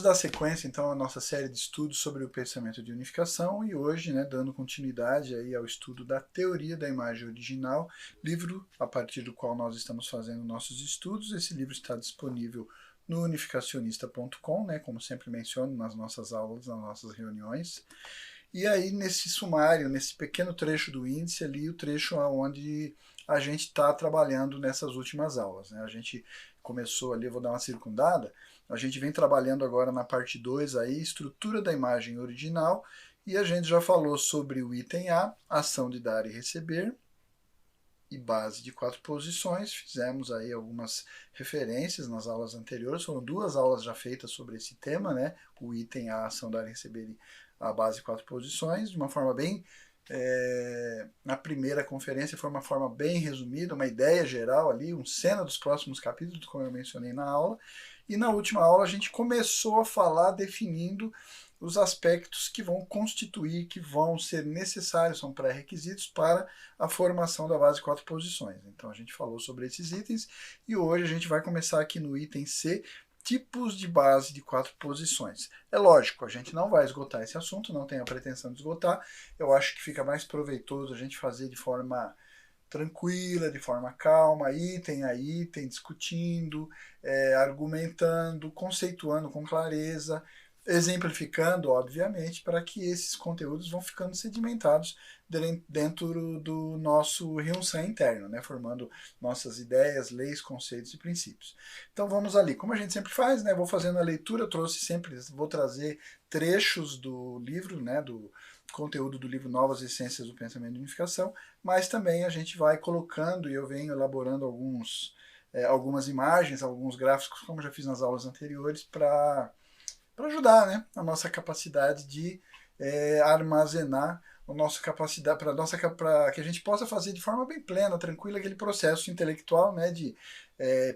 dar sequência então à nossa série de estudos sobre o pensamento de unificação e hoje, dando continuidade aí ao estudo da teoria da imagem original, livro a partir do qual nós estamos fazendo nossos estudos. Esse livro está disponível no unificacionista.com, como sempre menciono nas nossas aulas, nas nossas reuniões. E aí nesse sumário, nesse pequeno trecho do índice ali, o trecho onde a gente está trabalhando nessas últimas aulas. A gente começou ali, eu vou dar uma circundada, a gente vem trabalhando agora na parte 2 aí, estrutura da imagem original, e a gente já falou sobre o item A, ação de dar e receber, e base de 4 posições. Fizemos aí algumas referências nas aulas anteriores, foram 2 aulas já feitas sobre esse tema, o item A, ação dar e receber, e a base de 4 posições, de uma forma bem... na primeira conferência foi uma forma bem resumida, uma ideia geral ali, cena dos próximos capítulos, como eu mencionei na aula. E na última aula a gente começou a falar definindo os aspectos que vão constituir, que vão ser necessários, são pré-requisitos para a formação da base de 4 posições. Então a gente falou sobre esses itens e hoje a gente vai começar aqui no item C, tipos de base de 4 posições. É lógico, a gente não vai esgotar esse assunto, não tem a pretensão de esgotar. Eu acho que fica mais proveitoso a gente fazer de forma tranquila, de forma calma, item a item, discutindo, argumentando, conceituando com clareza, exemplificando, obviamente, para que esses conteúdos vão ficando sedimentados dentro do nosso Ryun-san interno, formando nossas ideias, leis, conceitos e princípios. Então vamos ali. Como a gente sempre faz, vou fazendo a leitura, eu trouxe sempre, vou trazer trechos do livro, do conteúdo do livro Novas Essências do Pensamento de Unificação, mas também a gente vai colocando, e eu venho elaborando algumas imagens, alguns gráficos, como já fiz nas aulas anteriores, para ajudar a nossa capacidade de armazenar a nossa capacidade, para que a gente possa fazer de forma bem plena, tranquila, aquele processo intelectual de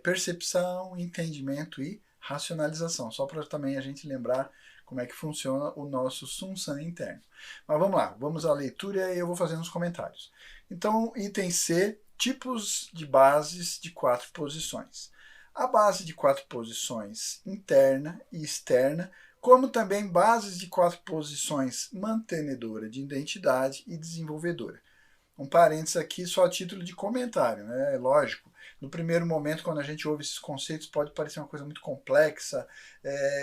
percepção, entendimento e racionalização, só para também a gente lembrar como é que funciona o nosso Sun-san interno. Mas vamos lá, vamos à leitura e eu vou fazendo os comentários. Então, item C, tipos de bases de 4 posições. A base de 4 posições interna e externa, como também bases de 4 posições mantenedora de identidade e desenvolvedora. Um parênteses aqui só a título de comentário, é lógico. No primeiro momento, quando a gente ouve esses conceitos, pode parecer uma coisa muito complexa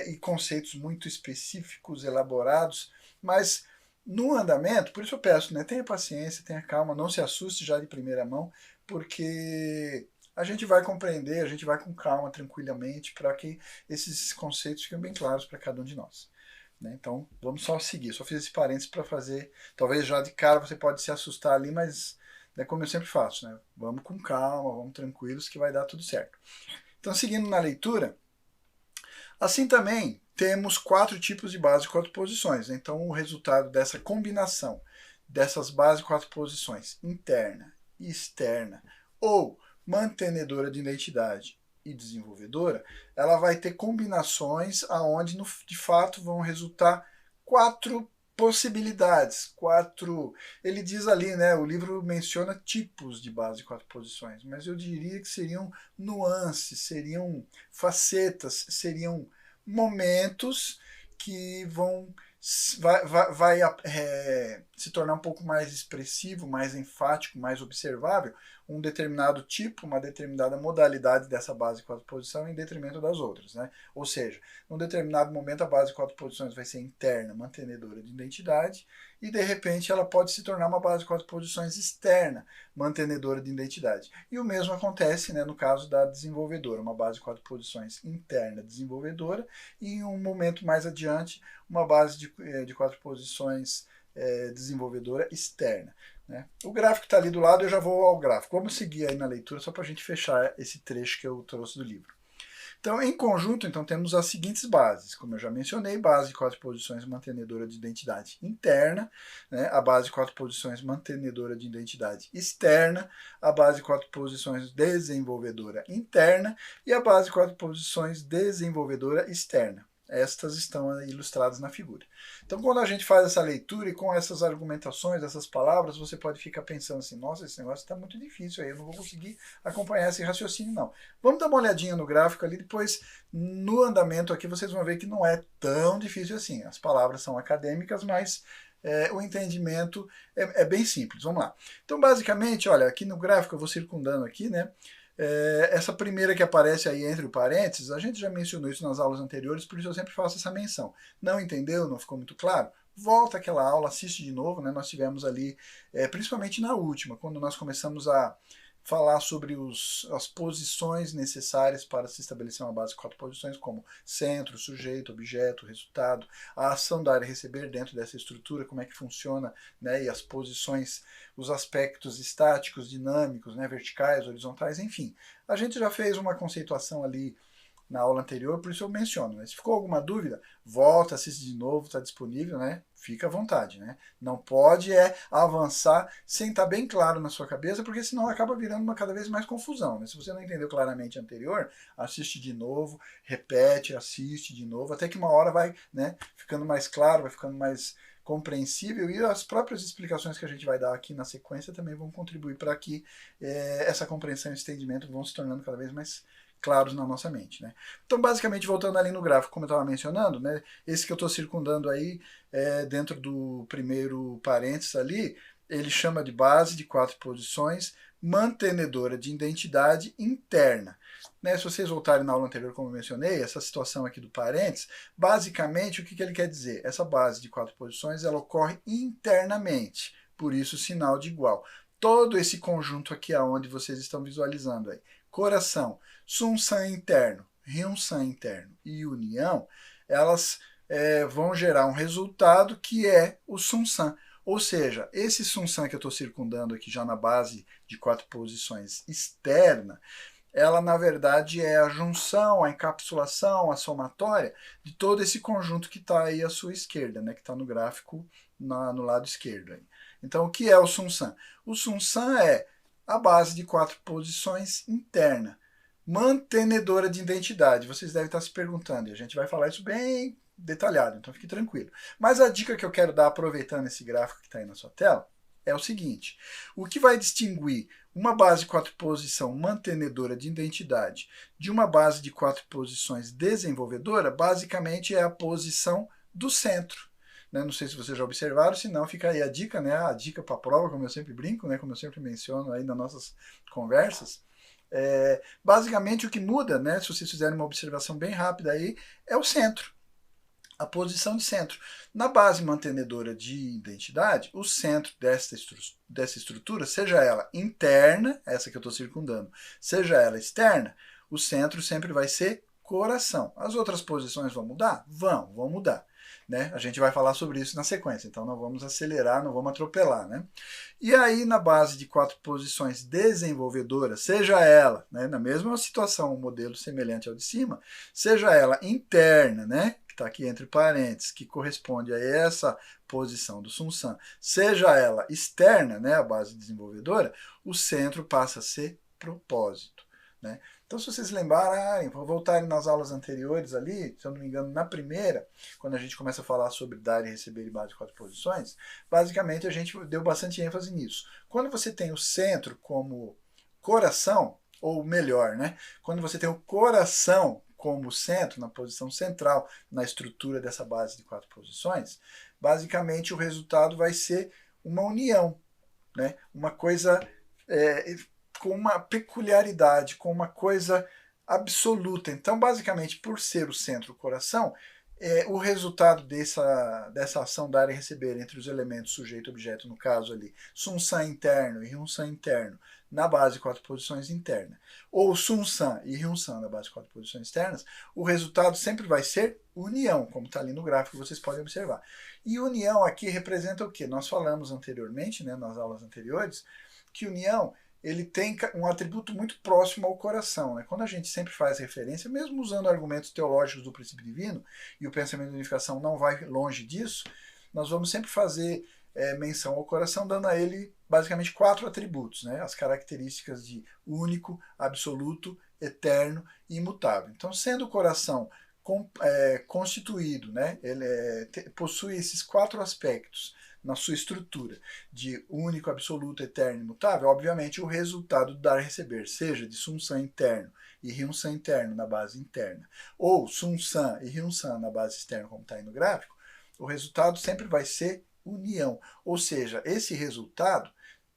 e conceitos muito específicos, elaborados, mas no andamento, por isso eu peço, tenha paciência, tenha calma, não se assuste já de primeira mão, porque a gente vai compreender, a gente vai com calma, tranquilamente, para que esses conceitos fiquem bem claros para cada um de nós. Então, vamos só seguir. Só fiz esse parênteses para fazer, talvez já de cara você pode se assustar ali, mas como eu sempre faço, vamos com calma, vamos tranquilos que vai dar tudo certo. Então, seguindo na leitura, assim também temos 4 tipos de base de 4 posições. Então, o resultado dessa combinação dessas bases de 4 posições, interna e externa, ou mantenedora de identidade e desenvolvedora, ela vai ter combinações aonde de fato vão resultar 4 possibilidades, 4... Ele diz ali, o livro menciona tipos de base de 4 posições, mas eu diria que seriam nuances, seriam facetas, seriam momentos que vai se tornar um pouco mais expressivo, mais enfático, mais observável, um determinado tipo, uma determinada modalidade dessa base de 4 posições em detrimento das outras. Ou seja, num determinado momento a base de 4 posições vai ser interna, mantenedora de identidade, e de repente ela pode se tornar uma base de 4 posições externa, mantenedora de identidade. E o mesmo acontece no caso da desenvolvedora, uma base de 4 posições interna, desenvolvedora, e em um momento mais adiante, uma base de 4 posições desenvolvedora externa. O gráfico está ali do lado, eu já vou ao gráfico. Vamos seguir aí na leitura só para a gente fechar esse trecho que eu trouxe do livro. Então, em conjunto, temos as seguintes bases. Como eu já mencionei, base de 4 posições mantenedora de identidade interna, a base de 4 posições mantenedora de identidade externa, a base de 4 posições desenvolvedora interna e a base de 4 posições desenvolvedora externa. Estas estão ilustradas na figura. Então, quando a gente faz essa leitura e com essas argumentações, essas palavras, você pode ficar pensando assim, nossa, esse negócio está muito difícil, aí eu não vou conseguir acompanhar esse raciocínio, não. Vamos dar uma olhadinha no gráfico ali, depois, no andamento aqui, vocês vão ver que não é tão difícil assim. As palavras são acadêmicas, mas o entendimento é bem simples. Vamos lá. Então, basicamente, olha, aqui no gráfico, eu vou circundando aqui, né? Essa primeira que aparece aí entre o parênteses, a gente já mencionou isso nas aulas anteriores, por isso eu sempre faço essa menção. Não entendeu? Não ficou muito claro? Volta aquela aula, assiste de novo, né? Nós tivemos ali, principalmente na última, quando nós começamos a falar sobre as posições necessárias para se estabelecer uma base de 4 posições, como centro, sujeito, objeto, resultado, a ação dar e receber dentro dessa estrutura, como é que funciona, né, e as posições, os aspectos estáticos, dinâmicos, né, verticais, horizontais, enfim. A gente já fez uma conceituação ali na aula anterior, por isso eu menciono. Né? Se ficou alguma dúvida, volta, assiste de novo, está disponível, né? Fica à vontade. Né? Não pode avançar sem estar bem claro na sua cabeça, porque senão acaba virando uma cada vez mais confusão. Né? Se você não entendeu claramente anterior, assiste de novo, repete, assiste de novo, até que uma hora vai, né, ficando mais claro, vai ficando mais compreensível, e as próprias explicações que a gente vai dar aqui na sequência também vão contribuir para que essa compreensão e esse entendimento vão se tornando cada vez mais claros na nossa mente. Né? Então, basicamente, voltando ali no gráfico, como eu estava mencionando, né, esse que eu estou circundando aí, dentro do primeiro parênteses ali, ele chama de base de 4 posições, mantenedora de identidade interna. Né, se vocês voltarem na aula anterior, como eu mencionei, essa situação aqui do parênteses, basicamente, o que ele quer dizer? Essa base de 4 posições, ela ocorre internamente, por isso o sinal de igual. Todo esse conjunto aqui aonde vocês estão visualizando aí, coração, Sun-san interno, Ryun-san interno e união, elas vão gerar um resultado que é o Sun-san. Ou seja, esse Sun-san que eu estou circundando aqui já na base de 4 posições externa, ela na verdade é a junção, a encapsulação, a somatória de todo esse conjunto que está aí à sua esquerda, né, que está no gráfico no lado esquerdo. Aí. Então, o que é o Sun-san? O Sun-san é a base de 4 posições interna, mantenedora de identidade. Vocês devem estar se perguntando, e a gente vai falar isso bem detalhado, então fique tranquilo. Mas a dica que eu quero dar, aproveitando esse gráfico que está aí na sua tela, é o seguinte: o que vai distinguir uma base de 4 posições mantenedora de identidade de uma base de 4 posições desenvolvedora, basicamente é a posição do centro. Né? Não sei se vocês já observaram, se não, fica aí a dica, né? A dica para a prova, como eu sempre brinco, né? Como eu sempre menciono aí nas nossas conversas. Basicamente o que muda, né? Se vocês fizerem uma observação bem rápida aí, é o centro. A posição de centro. Na base mantenedora de identidade, o centro dessa estrutura, seja ela interna, essa que eu estou circundando, seja ela externa, o centro sempre vai ser coração. As outras posições vão mudar? Vão mudar. Né? A gente vai falar sobre isso na sequência, então não vamos acelerar, não vamos atropelar. Né? E aí, na base de 4 posições desenvolvedoras, seja ela, né, na mesma situação, um modelo semelhante ao de cima, seja ela interna, né, que está aqui entre parênteses, que corresponde a essa posição do Sun-san, seja ela externa, né, a base desenvolvedora, o centro passa a ser propósito. Né? Então, se vocês lembrarem, voltarem nas aulas anteriores ali, se eu não me engano, na primeira, quando a gente começa a falar sobre dar e receber e base de 4 posições, basicamente a gente deu bastante ênfase nisso. Quando você tem o centro como coração, ou melhor, né? Quando você tem o coração como centro, na posição central, na estrutura dessa base de 4 posições, basicamente o resultado vai ser uma união, né? Uma coisa com uma peculiaridade, com uma coisa absoluta. Então, basicamente, por ser o centro o coração, o resultado dessa ação dar e receber entre os elementos sujeito e objeto, no caso ali, Sun-san interno e Ryun-san interno, na base de 4 posições interna, ou Sun-san e Ryun-san na base de 4 posições externas, o resultado sempre vai ser união, como está ali no gráfico, vocês podem observar. E união aqui representa o quê? Nós falamos anteriormente, né, nas aulas anteriores, que união ele tem um atributo muito próximo ao coração. Né? Quando a gente sempre faz referência, mesmo usando argumentos teológicos do princípio divino, e o pensamento de unificação não vai longe disso, nós vamos sempre fazer menção ao coração, dando a ele basicamente 4 atributos, né? As características de único, absoluto, eterno e imutável. Então, sendo o coração constituído, né? Ele possui esses 4 aspectos na sua estrutura, de único, absoluto, eterno e imutável, obviamente o resultado do dar e receber, seja de Sum-Sam interno e Ryun-Sam interno na base interna, ou Sum-Sam e Ryun-Sam na base externa, como está aí no gráfico, o resultado sempre vai ser união. Ou seja, esse resultado,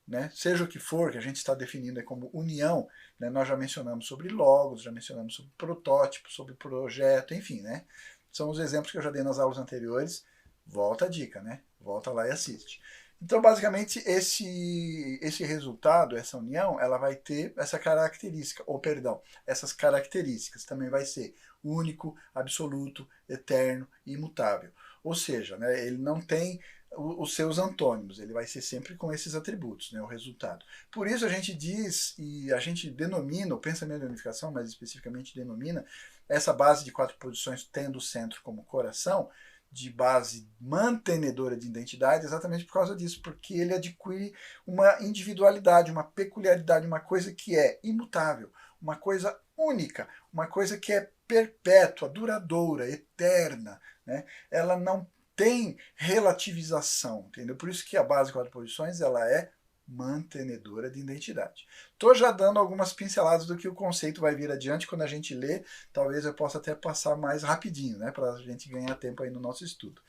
né, seja o que for que a gente está definindo como união, né, nós já mencionamos sobre logos, já mencionamos sobre protótipo, sobre projeto, enfim, né, são os exemplos que eu já dei nas aulas anteriores. Volta a dica, né? Volta lá e assiste. Então, basicamente, esse resultado, essa união, ela vai ter essa característica, ou perdão, essas características. Também vai ser único, absoluto, eterno e imutável. Ou seja, né, ele não tem os seus antônimos, ele vai ser sempre com esses atributos, né, o resultado. Por isso a gente diz, e a gente denomina, o pensamento de unificação, mais especificamente denomina, essa base de 4 posições tendo o centro como coração, de base mantenedora de identidade, exatamente por causa disso, porque ele adquire uma individualidade, uma peculiaridade, uma coisa que é imutável, uma coisa única, uma coisa que é perpétua, duradoura, eterna, né? Ela não tem relativização, entendeu? Por isso que a base de 4 posições ela é mantenedora de identidade. Estou já dando algumas pinceladas do que o conceito vai vir adiante quando a gente lê, talvez eu possa até passar mais rapidinho, né, para a gente ganhar tempo aí no nosso estudo.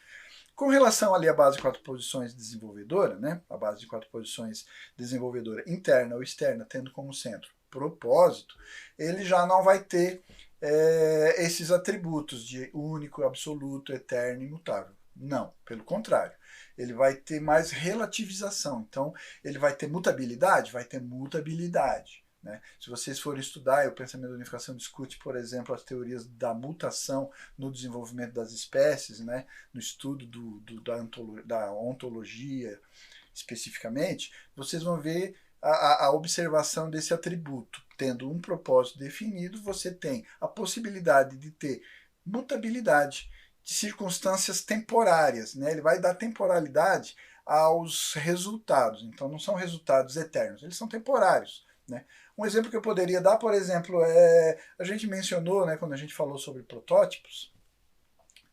Com relação ali à base de 4 posições desenvolvedora, né, a base de 4 posições desenvolvedora interna ou externa, tendo como centro propósito, ele já não vai ter esses atributos de único, absoluto, eterno e imutável. Não, pelo contrário. Ele vai ter mais relativização. Então, ele vai ter mutabilidade? Vai ter mutabilidade. Né? Se vocês forem estudar, o pensamento da unificação discute, por exemplo, as teorias da mutação no desenvolvimento das espécies, né? No estudo da ontologia especificamente, vocês vão ver a observação desse atributo. Tendo um propósito definido, você tem a possibilidade de ter mutabilidade de circunstâncias temporárias, né? Ele vai dar temporalidade aos resultados. Então não são resultados eternos, eles são temporários, né? Um exemplo que eu poderia dar, por exemplo, a gente mencionou, né, quando a gente falou sobre protótipos,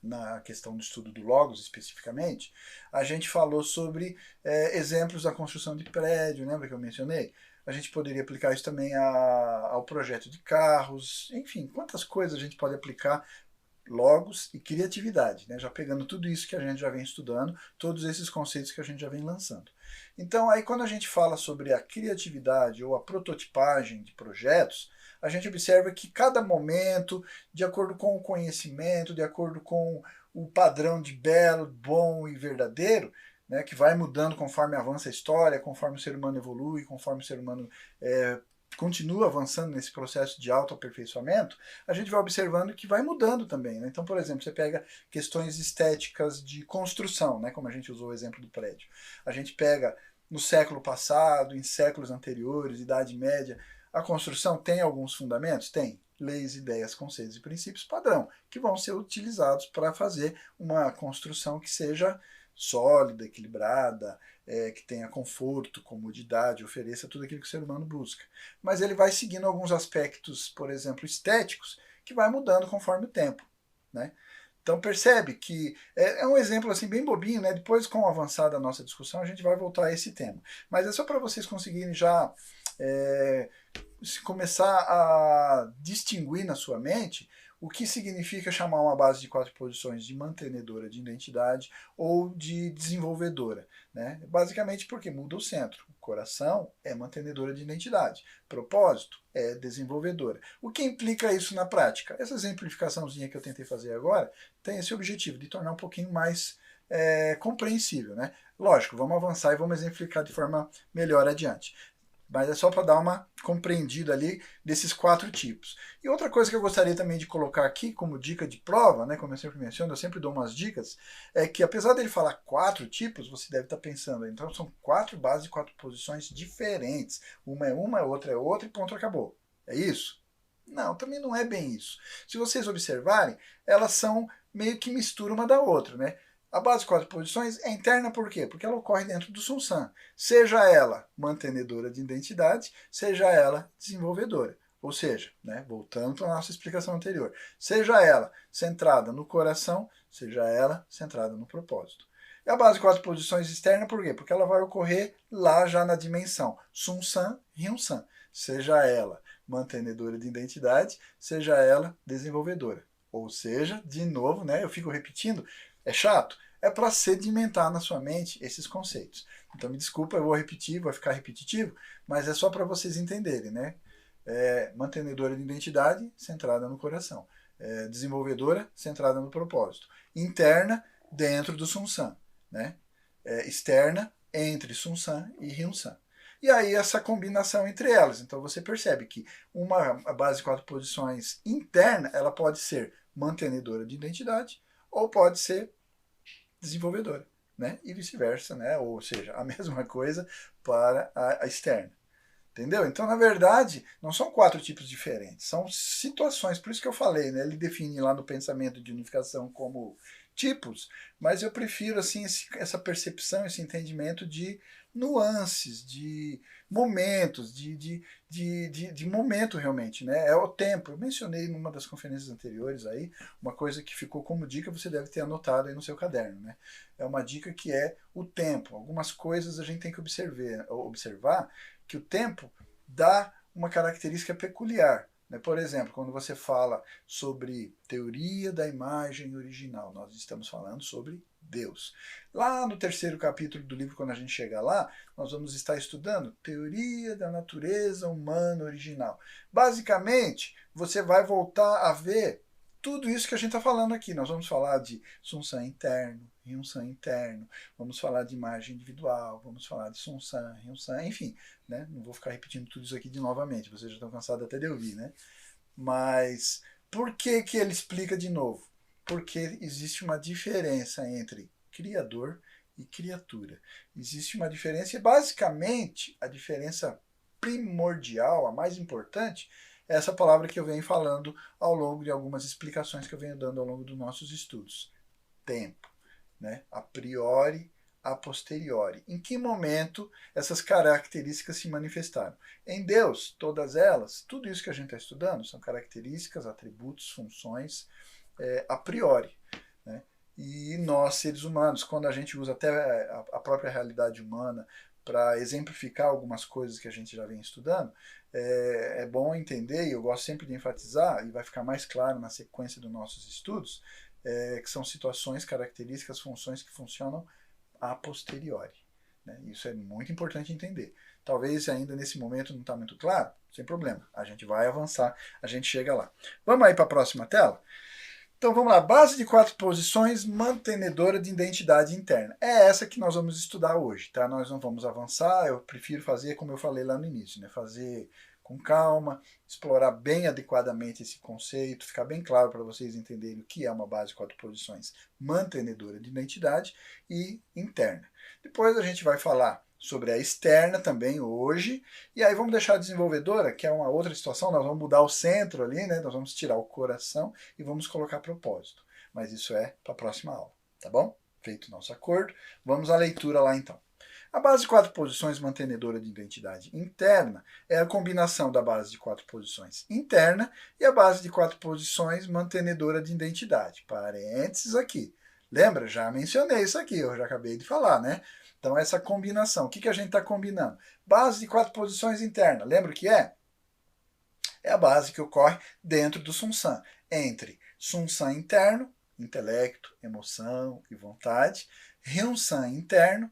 na questão do estudo do Logos especificamente, a gente falou sobre exemplos da construção de prédio, lembra que eu mencionei? A gente poderia aplicar isso também ao projeto de carros, enfim, quantas coisas a gente pode aplicar logos e criatividade, né? Já pegando tudo isso que a gente já vem estudando, todos esses conceitos que a gente já vem lançando. Então, aí quando a gente fala sobre a criatividade ou a prototipagem de projetos, a gente observa que cada momento, de acordo com o conhecimento, de acordo com o padrão de belo, bom e verdadeiro, né, que vai mudando conforme avança a história, conforme o ser humano evolui, conforme o ser humano continua avançando nesse processo de autoaperfeiçoamento, a gente vai observando que vai mudando também. Né? Então, por exemplo, você pega questões estéticas de construção, né? Como a gente usou o exemplo do prédio. A gente pega no século passado, em séculos anteriores, Idade Média, a construção tem alguns fundamentos? Tem. Leis, ideias, conceitos e princípios padrão, que vão ser utilizados para fazer uma construção que seja sólida, equilibrada, que tenha conforto, comodidade, ofereça tudo aquilo que o ser humano busca. Mas ele vai seguindo alguns aspectos, por exemplo, estéticos, que vai mudando conforme o tempo. Né? Então percebe que é um exemplo assim bem bobinho, né? Depois, com o avançar da nossa discussão, a gente vai voltar a esse tema. Mas é só para vocês conseguirem já começar a distinguir na sua mente o que significa chamar uma base de 4 posições de mantenedora de identidade ou de desenvolvedora. Né? Basicamente porque muda o centro. O coração é mantenedora de identidade. Propósito é desenvolvedora. O que implica isso na prática? Essa exemplificaçãozinha que eu tentei fazer agora tem esse objetivo de tornar um pouquinho mais compreensível. Né? Lógico, vamos avançar e vamos exemplificar de forma melhor adiante. Mas é só para dar uma compreendida ali desses 4 tipos. E outra coisa que eu gostaria também de colocar aqui como dica de prova, né, como eu sempre menciono, eu sempre dou umas dicas, é que apesar dele falar 4 tipos, você deve estar pensando, então são 4 bases de 4 posições diferentes. Uma, outra é outra e ponto, acabou. É isso? Não, também não é bem isso. Se vocês observarem, elas são meio que mistura uma da outra, né? A base de 4 posições é interna por quê? Porque ela ocorre dentro do Sum-Sam. Seja ela mantenedora de identidade, seja ela desenvolvedora. Ou seja, né, voltando para a nossa explicação anterior, seja ela centrada no coração, seja ela centrada no propósito. E a base de 4 posições externa, por quê? Porque ela vai ocorrer lá já na dimensão Sun-San, Hyun-San. Seja ela mantenedora de identidade, seja ela desenvolvedora. Ou seja, de novo, né, eu fico repetindo, é chato, é para sedimentar na sua mente esses conceitos. Então me desculpa, eu vou repetir, vai ficar repetitivo, mas é só para vocês entenderem, né? Mantenedora de identidade, centrada no coração. Desenvolvedora, centrada no propósito. Interna, dentro do Sun-San. Né? Externa, entre Sun-San e Hyun-San. E aí essa combinação entre elas. Então você percebe que a base de 4 posições interna, ela pode ser mantenedora de identidade ou pode ser desenvolvedora. Né? E vice-versa, né? Ou seja, a mesma coisa para a externa. Entendeu? Então, na verdade, não são 4 tipos diferentes, são situações, por isso que eu falei, né? Ele define lá no pensamento de unificação como tipos, mas eu prefiro assim essa percepção, esse entendimento de nuances, de momentos, de momento realmente, né? É o tempo. Eu mencionei numa das conferências anteriores aí, uma coisa que ficou como dica, você deve ter anotado aí no seu caderno, né? É uma dica que é o tempo. Algumas coisas a gente tem que observar que o tempo dá uma característica peculiar. Né? Por exemplo, quando você fala sobre teoria da imagem original, nós estamos falando sobre Deus. Lá no 3º capítulo do livro, quando a gente chegar lá, nós vamos estar estudando teoria da natureza humana original. Basicamente, você vai voltar a ver tudo isso que a gente está falando aqui. Nós vamos falar de Sun-San interno, Hyun-San interno, vamos falar de imagem individual, vamos falar de Sun-San, Hyun-San, enfim, né? Não vou ficar repetindo tudo isso aqui de novamente, vocês já estão cansados até de ouvir, né? Mas por que que ele explica de novo? Porque existe uma diferença entre criador e criatura. Existe uma diferença e basicamente a diferença primordial, a mais importante, é essa palavra que eu venho falando ao longo de algumas explicações que eu venho dando ao longo dos nossos estudos. Tempo. Né? A priori, a posteriori. Em que momento essas características se manifestaram? Em Deus, todas elas, tudo isso que a gente está estudando, são características, atributos, funções a priori. Né? E nós, seres humanos, quando a gente usa até a própria realidade humana para exemplificar algumas coisas que a gente já vem estudando, é bom entender, e eu gosto sempre de enfatizar, e vai ficar mais claro na sequência dos nossos estudos, que são situações, características, funções que funcionam a posteriori. Né? Isso é muito importante entender. Talvez ainda nesse momento não está muito claro, sem problema. A gente vai avançar, a gente chega lá. Vamos aí para a próxima tela? Então vamos lá, base de 4 posições mantenedora de identidade interna. É essa que nós vamos estudar hoje, tá? Nós não vamos avançar, eu prefiro fazer como eu falei lá no início, né? Fazer com calma, explorar bem adequadamente esse conceito, ficar bem claro para vocês entenderem o que é uma base de 4 posições mantenedora de identidade e interna. Depois a gente vai falar sobre a externa também hoje, e aí vamos deixar a desenvolvedora, que é uma outra situação, nós vamos mudar o centro ali, né? Nós vamos tirar o coração e vamos colocar propósito. Mas isso é para a próxima aula, tá bom? Feito o nosso acordo, vamos à leitura lá então. A base de 4 posições mantenedora de identidade interna é a combinação da base de 4 posições interna e a base de 4 posições mantenedora de identidade. Parênteses aqui. Lembra? Já mencionei isso aqui, eu já acabei de falar, né? Então, essa combinação. O que a gente está combinando? Base de 4 posições interna. Lembra o que é? É a base que ocorre dentro do Sun-San. Entre Sun-San interno, intelecto, emoção e vontade, Hyun-San interno,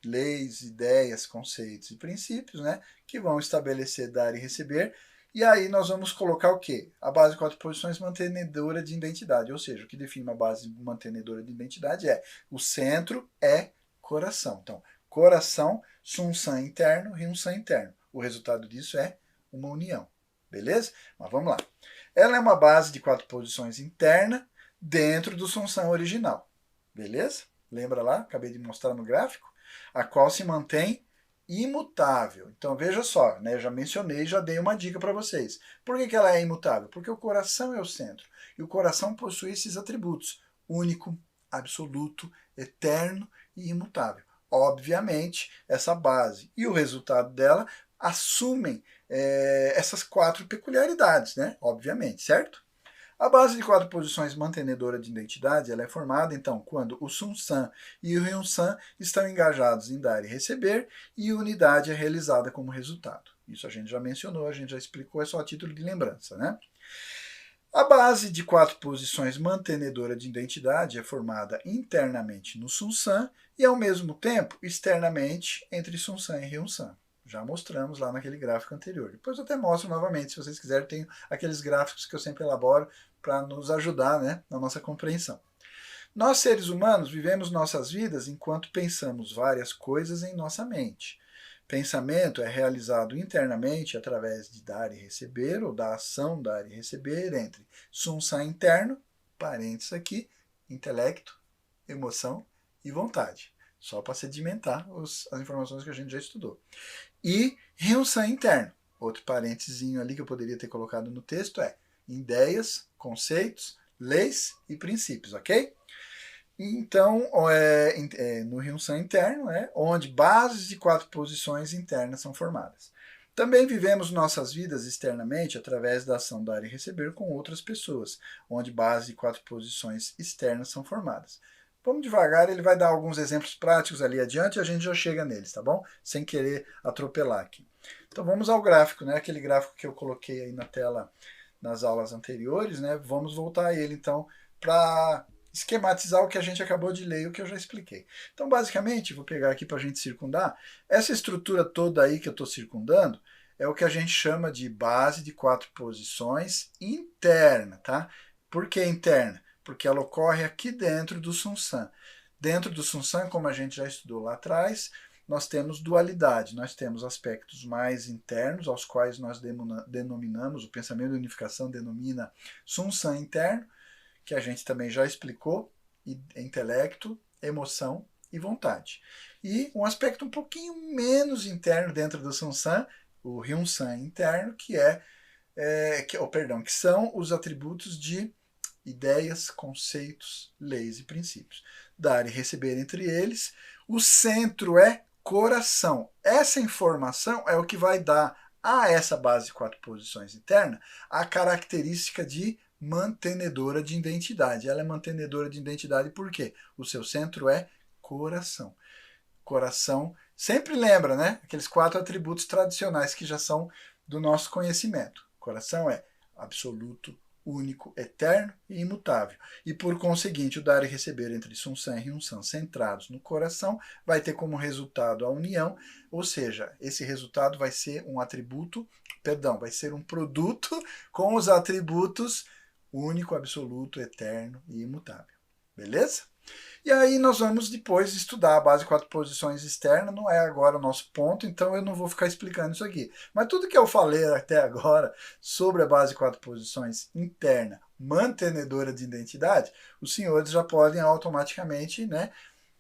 leis, ideias, conceitos e princípios, né, que vão estabelecer dar e receber. E aí nós vamos colocar o quê? A base de 4 posições mantenedora de identidade, ou seja, o que define uma base mantenedora de identidade é o centro é coração. Então, coração, Sun-San interno, Hyun-San interno. O resultado disso é uma união. Beleza? Mas vamos lá. Ela é uma base de 4 posições interna dentro do Sun-San original. Beleza? Lembra lá? Acabei de mostrar no gráfico. A qual se mantém imutável. Então veja só, né, eu já mencionei, já dei uma dica para vocês. Por que ela é imutável? Porque o coração é o centro. E o coração possui esses atributos: único, absoluto, eterno e imutável. Obviamente, essa base e o resultado dela assumem essas 4 peculiaridades, né? Obviamente, certo? A base de 4 posições mantenedora de identidade ela é formada, então, quando o Sun-san e o Hyun-san estão engajados em dar e receber e unidade é realizada como resultado. Isso a gente já mencionou, a gente já explicou, é só a título de lembrança, né? A base de 4 posições mantenedora de identidade é formada internamente no Sun-san e, ao mesmo tempo, externamente entre Sun-san e Hyun-san. Já mostramos lá naquele gráfico anterior. Depois eu até mostro novamente, se vocês quiserem, tem aqueles gráficos que eu sempre elaboro para nos ajudar, né, na nossa compreensão. Nós, seres humanos, vivemos nossas vidas enquanto pensamos várias coisas em nossa mente. Pensamento é realizado internamente através de dar e receber, ou da ação dar e receber, entre Sun-san interno, parênteses aqui, intelecto, emoção e vontade. Só para sedimentar as informações que a gente já estudou. E Hyun-san interno, outro parênteses ali que eu poderia ter colocado no texto é ideias, conceitos, leis e princípios, ok? Então, no Hyun-san interno, onde bases de 4 posições internas são formadas. Também vivemos nossas vidas externamente através da ação dar e receber com outras pessoas, onde bases de 4 posições externas são formadas. Vamos devagar, ele vai dar alguns exemplos práticos ali adiante e a gente já chega neles, tá bom? Sem querer atropelar aqui. Então vamos ao gráfico, né? Aquele gráfico que eu coloquei aí na tela nas aulas anteriores, né? Vamos voltar a ele então para esquematizar o que a gente acabou de ler e o que eu já expliquei. Então, basicamente, vou pegar aqui para a gente circundar, essa estrutura toda aí que eu estou circundando é o que a gente chama de base de 4 posições interna, tá? Por que interna? Porque ela ocorre aqui dentro do Sun-san. Dentro do Sun-san, como a gente já estudou lá atrás, nós temos dualidade, nós temos aspectos mais internos, aos quais nós denominamos, o pensamento de unificação denomina Sun-san interno, que a gente também já explicou, intelecto, emoção e vontade. E um aspecto um pouquinho menos interno dentro do Sun-san, o Hyun-san interno, que são os atributos de ideias, conceitos, leis e princípios. Dar e receber entre eles. O centro é coração. Essa informação é o que vai dar a essa base de 4 posições interna a característica de mantenedora de identidade. Ela é mantenedora de identidade por quê? O seu centro é coração. Coração, sempre lembra, né? Aqueles 4 atributos tradicionais que já são do nosso conhecimento. Coração é absoluto, único, eterno e imutável. E por conseguinte, o dar e receber entre Sun-san e Hyun-san centrados no coração vai ter como resultado a união, ou seja, esse resultado vai ser um vai ser um produto com os atributos único, absoluto, eterno e imutável. Beleza? E aí nós vamos depois estudar a base de 4 posições externa, não é agora o nosso ponto, então eu não vou ficar explicando isso aqui. Mas tudo que eu falei até agora sobre a base de 4 posições interna, mantenedora de identidade, os senhores já podem automaticamente, né,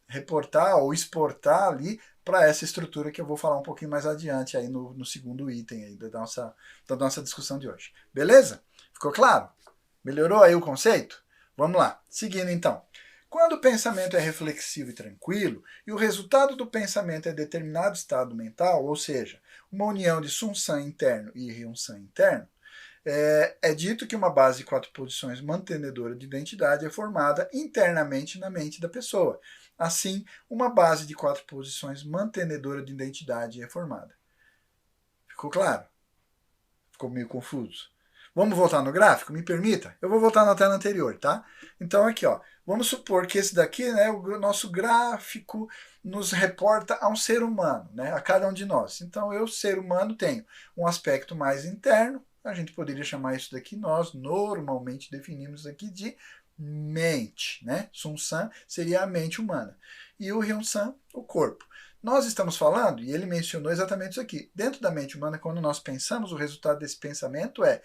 reportar ou exportar ali para essa estrutura que eu vou falar um pouquinho mais adiante aí no segundo item aí da nossa discussão de hoje. Beleza? Ficou claro? Melhorou aí o conceito? Vamos lá, seguindo então. Quando o pensamento é reflexivo e tranquilo, e o resultado do pensamento é determinado estado mental, ou seja, uma união de Sun-san interno e Hyun-san interno, é dito que uma base de 4 posições mantenedora de identidade é formada internamente na mente da pessoa. Assim, uma base de 4 posições mantenedora de identidade é formada. Ficou claro? Ficou meio confuso? Vamos voltar no gráfico? Me permita? Eu vou voltar na tela anterior, tá? Então aqui, ó, vamos supor que esse daqui, né, o nosso gráfico nos reporta a um ser humano, né, a cada um de nós. Então eu, ser humano, tenho um aspecto mais interno, a gente poderia chamar isso daqui, nós normalmente definimos aqui de mente, né? Sun-san seria a mente humana. E o Hyun-san, o corpo. Nós estamos falando, e ele mencionou exatamente isso aqui, dentro da mente humana, quando nós pensamos, o resultado desse pensamento é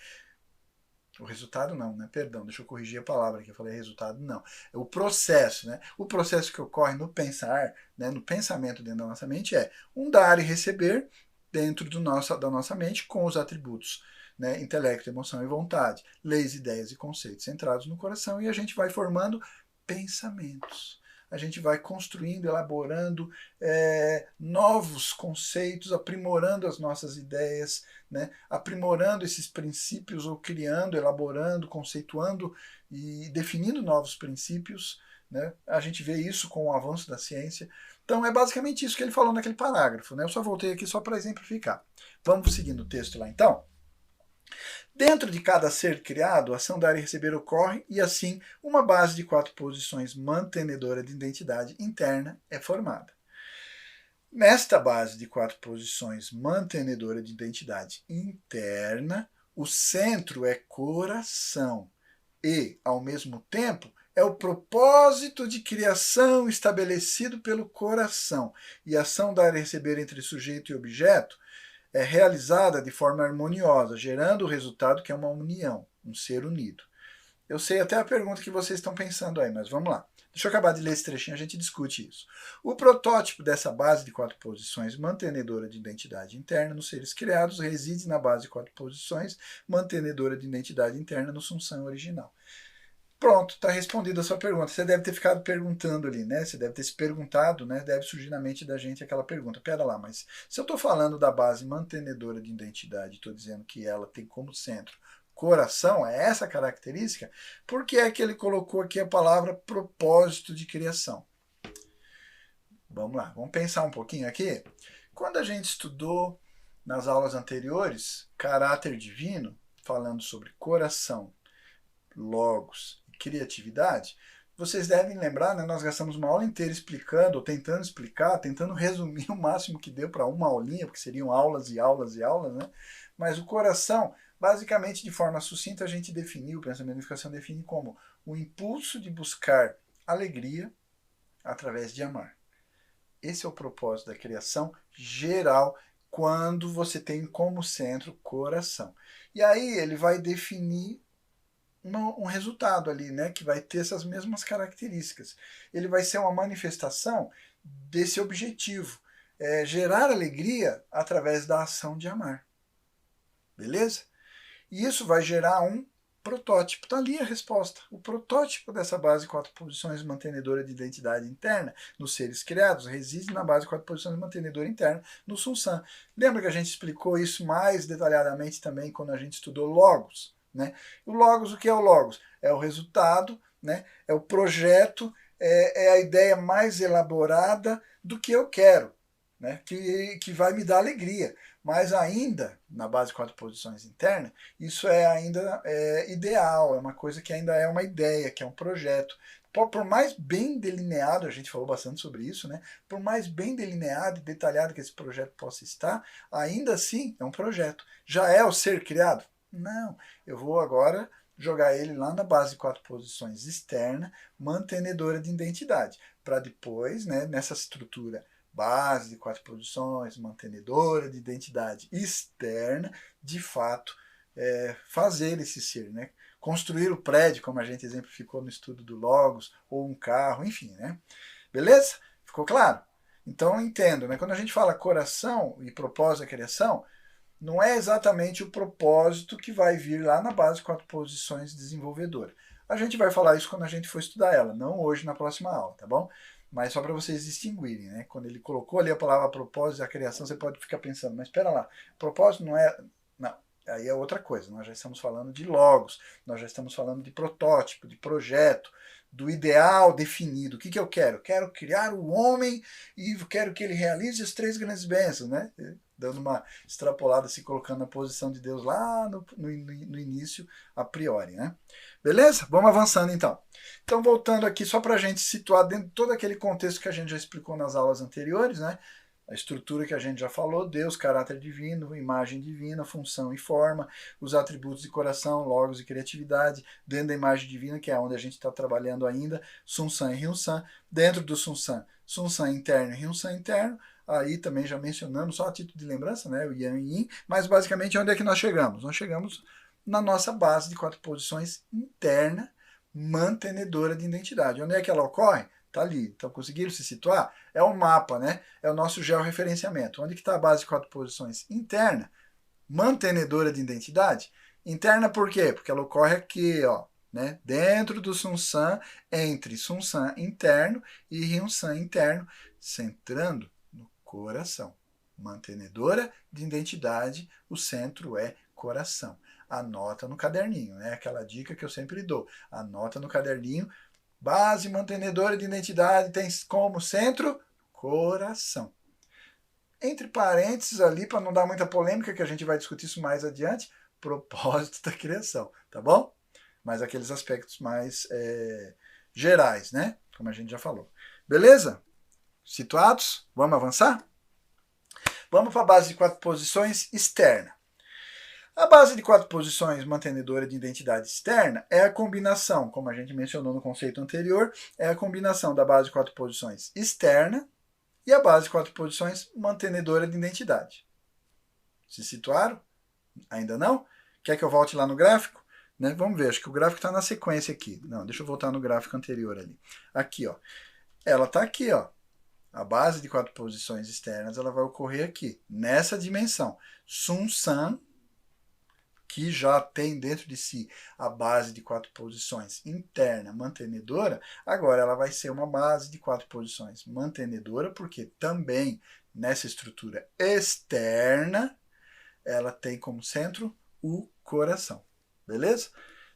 o resultado não, né? Perdão, deixa eu corrigir a palavra que eu falei resultado não. É o processo, né? O processo que ocorre no pensar, né? No pensamento dentro da nossa mente é um dar e receber dentro da nossa mente com os atributos, né? Intelecto, emoção e vontade, leis, ideias e conceitos centrados no coração e a gente vai formando pensamentos. a gente vai construindo, elaborando novos conceitos, aprimorando as nossas ideias, né? Aprimorando esses princípios ou criando, elaborando, conceituando e definindo novos princípios, né? A gente vê isso com o avanço da ciência. Então é basicamente isso que ele falou naquele parágrafo, né? Eu só voltei aqui só para exemplificar. Vamos seguindo o texto lá então. Dentro de cada ser criado, a ação dar e receber ocorre e assim uma base de 4 posições mantenedora de identidade interna é formada. Nesta base de 4 posições mantenedora de identidade interna, o centro é coração e, ao mesmo tempo, é o propósito de criação estabelecido pelo coração, e a ação dar e receber entre sujeito e objeto é realizada de forma harmoniosa, gerando o resultado que é uma união, um ser unido. Eu sei até a pergunta que vocês estão pensando aí, mas vamos lá. Deixa eu acabar de ler esse trechinho, a gente discute isso. O protótipo dessa base de 4 posições mantenedora de identidade interna nos seres criados reside na base de 4 posições mantenedora de identidade interna no Sunsam original. Pronto, está respondida a sua pergunta. Você deve ter ficado perguntando ali, né? Você deve ter se perguntado, né? Deve surgir na mente da gente aquela pergunta. Pera lá, mas se eu estou falando da base mantenedora de identidade, estou dizendo que ela tem como centro coração, é essa característica, por que é que ele colocou aqui a palavra propósito de criação? Vamos lá, vamos pensar um pouquinho aqui. Quando a gente estudou nas aulas anteriores caráter divino, falando sobre coração, logos, criatividade, vocês devem lembrar, né, nós gastamos uma aula inteira explicando, ou tentando explicar, tentando resumir o máximo que deu para uma aulinha, porque seriam aulas e aulas e aulas, né? Mas o coração, basicamente, de forma sucinta, a gente definiu, o pensamento de unificação define como o impulso de buscar alegria através de amar. Esse é o propósito da criação geral, quando você tem como centro o coração. E aí ele vai definir um resultado ali, né, que vai ter essas mesmas características. Ele vai ser uma manifestação desse objetivo, gerar alegria através da ação de amar. Beleza? E isso vai gerar um protótipo. Está ali a resposta. O protótipo dessa base de 4 posições mantenedora de identidade interna nos seres criados reside na base de 4 posições mantenedora interna no Sunsam. Lembra que a gente explicou isso mais detalhadamente também quando a gente estudou Logos? Né? O Logos, o que é o Logos? É o resultado, né? É o projeto, é a ideia mais elaborada do que eu quero, né? Que vai me dar alegria. Mas ainda, na base de 4 posições internas, isso é ainda ideal, é uma coisa que ainda é uma ideia, que é um projeto. Por mais bem delineado, a gente falou bastante sobre isso, né? Por mais bem delineado e detalhado que esse projeto possa estar, ainda assim é um projeto. Já é o ser criado? Não, eu vou agora jogar ele lá na base de 4 posições externa, mantenedora de identidade, para depois, né, nessa estrutura base de 4 posições, mantenedora de identidade externa, de fato, fazer esse ser, né? Construir o prédio, como a gente exemplificou no estudo do Logos, ou um carro, enfim, né? Beleza? Ficou claro? Então, entendo, né? Quando a gente fala coração e propósito da criação, não é exatamente o propósito que vai vir lá na base de 4 posições desenvolvedora. A gente vai falar isso quando a gente for estudar ela, não hoje na próxima aula, tá bom? Mas só para vocês distinguirem, né? Quando ele colocou ali a palavra propósito da criação, você pode ficar pensando, mas espera lá, propósito não é... Não, aí é outra coisa, nós já estamos falando de logos, nós já estamos falando de protótipo, de projeto, do ideal definido. O que eu quero? Quero criar o homem e quero que ele realize as 3 grandes bênçãos, né? Dando uma extrapolada, se colocando na posição de Deus lá no início, a priori, né? Beleza? Vamos avançando então. Então, voltando aqui, só para a gente situar dentro de todo aquele contexto que a gente já explicou nas aulas anteriores, né? A estrutura que a gente já falou, Deus, caráter divino, imagem divina, função e forma, os atributos de coração, logos e criatividade, dentro da imagem divina, que é onde a gente está trabalhando ainda, Sunsam e Ryunsam, dentro do Sunsam, Sunsam interno e Ryunsam interno, aí também já mencionamos, só a título de lembrança, né, o Yang e Yin, mas basicamente onde é que nós chegamos? Nós chegamos na nossa base de 4 posições interna, mantenedora de identidade. Onde é que ela ocorre? Está ali. Então, conseguiram se situar? É o mapa, né? É o nosso georreferenciamento. Onde que está a base de 4 posições? Interna, mantenedora de identidade. Interna por quê? Porque ela ocorre aqui, ó, né, dentro do Sun-San, entre Sun-San interno e Ryun-San interno, centrando no coração. Mantenedora de identidade, o centro é coração. Anota no caderninho, né? Aquela dica que eu sempre dou. Anota no caderninho. Base mantenedora de identidade tem como centro coração. Entre parênteses ali, para não dar muita polêmica, que a gente vai discutir isso mais adiante, propósito da criação, tá bom? Mas aqueles aspectos mais gerais, né? Como a gente já falou. Beleza? Situados? Vamos avançar? Vamos para a base de 4 posições externa. A base de 4 posições mantenedora de identidade externa é a combinação, como a gente mencionou no conceito anterior, é a combinação da base de 4 posições externa e a base de 4 posições mantenedora de identidade. Se situaram? Ainda não? Quer que eu volte lá no gráfico? Né? Vamos ver, acho que o gráfico está na sequência aqui. Não, deixa eu voltar no gráfico anterior ali. Aqui, ó. Ela está aqui, ó. A base de 4 posições externas ela vai ocorrer aqui, nessa dimensão. Sun-San, que já tem dentro de si a base de 4 posições interna mantenedora, agora ela vai ser uma base de 4 posições mantenedora, porque também nessa estrutura externa ela tem como centro o coração. Beleza?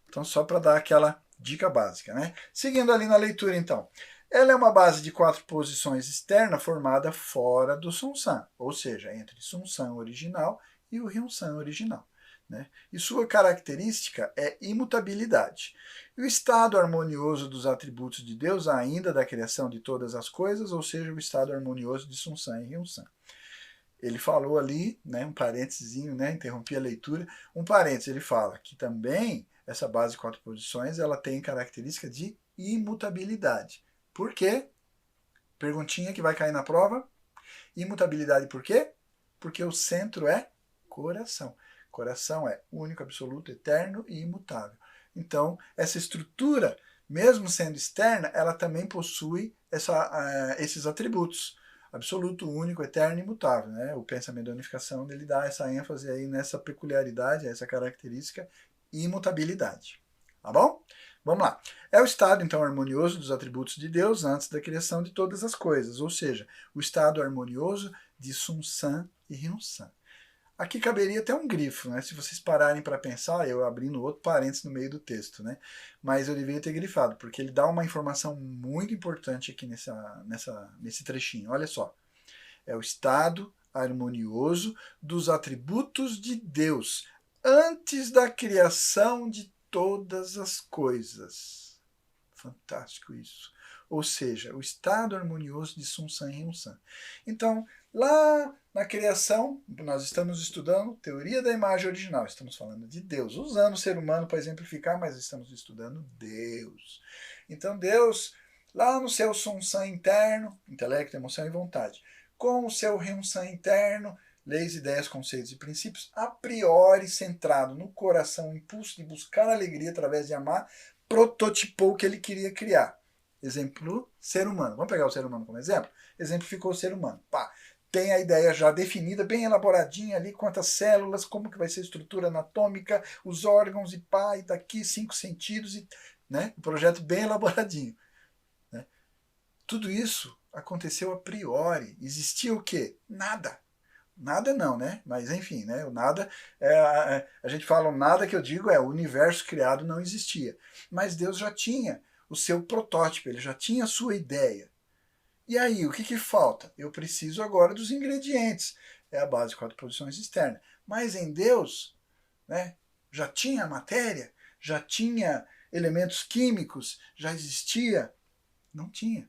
Então, só para dar aquela dica básica, né? Seguindo ali na leitura, então. Ela é uma base de 4 posições externa formada fora do Sun-San, ou seja, entre Sun-San original e o Ryun-San original. Né? E sua característica é imutabilidade. E o estado harmonioso dos atributos de Deus, ainda da criação de todas as coisas, ou seja, o estado harmonioso de Sun-San e Ryun-San. Ele falou ali, né, um parênteses, né, interrompi a leitura, um parênteses, ele fala que também essa base de 4 posições ela tem característica de imutabilidade. Por quê? Perguntinha que vai cair na prova. Imutabilidade por quê? Porque o centro é coração. Coração é único, absoluto, eterno e imutável. Então, essa estrutura, mesmo sendo externa, ela também possui esses atributos. Absoluto, único, eterno e imutável. Né? O pensamento da unificação ele dá essa ênfase aí nessa peculiaridade, essa característica imutabilidade. Tá bom? Vamos lá. É o estado, então, harmonioso dos atributos de Deus antes da criação de todas as coisas, ou seja, o estado harmonioso de Sun-San e Ryun-San. Aqui caberia até um grifo, né? Se vocês pararem para pensar, eu abrindo outro parênteses no meio do texto, né? Mas eu deveria ter grifado, porque ele dá uma informação muito importante aqui nesse trechinho. Olha só. É o estado harmonioso dos atributos de Deus antes da criação de todas as coisas. Fantástico isso. Ou seja, o estado harmonioso de Sun-San e Ryun-San. Então, lá na criação, nós estamos estudando teoria da imagem original. Estamos falando de Deus, usando o ser humano para exemplificar, mas estamos estudando Deus. Então, Deus, lá no seu Sun-San interno, intelecto, emoção e vontade, com o seu Ryun-San interno, leis, ideias, conceitos e princípios, a priori centrado no coração, o impulso de buscar alegria através de amar, prototipou o que ele queria criar. Exemplo, ser humano. Vamos pegar o ser humano como exemplo? Exemplificou o ser humano. Pá, tem a ideia já definida, bem elaboradinha ali, quantas células, como que vai ser a estrutura anatômica, os órgãos e pá, e daqui 5 sentidos, né? O projeto bem elaboradinho. Né? Tudo isso aconteceu a priori. Existia o quê? Nada. Nada não, né? Mas enfim, né? O nada, a gente fala o nada que eu digo o universo criado não existia. Mas Deus já tinha o seu protótipo, ele já tinha a sua ideia. E aí, o que falta? Eu preciso agora dos ingredientes. É a base de 4 posições externas. Mas em Deus, né, já tinha matéria, já tinha elementos químicos, já existia? Não tinha.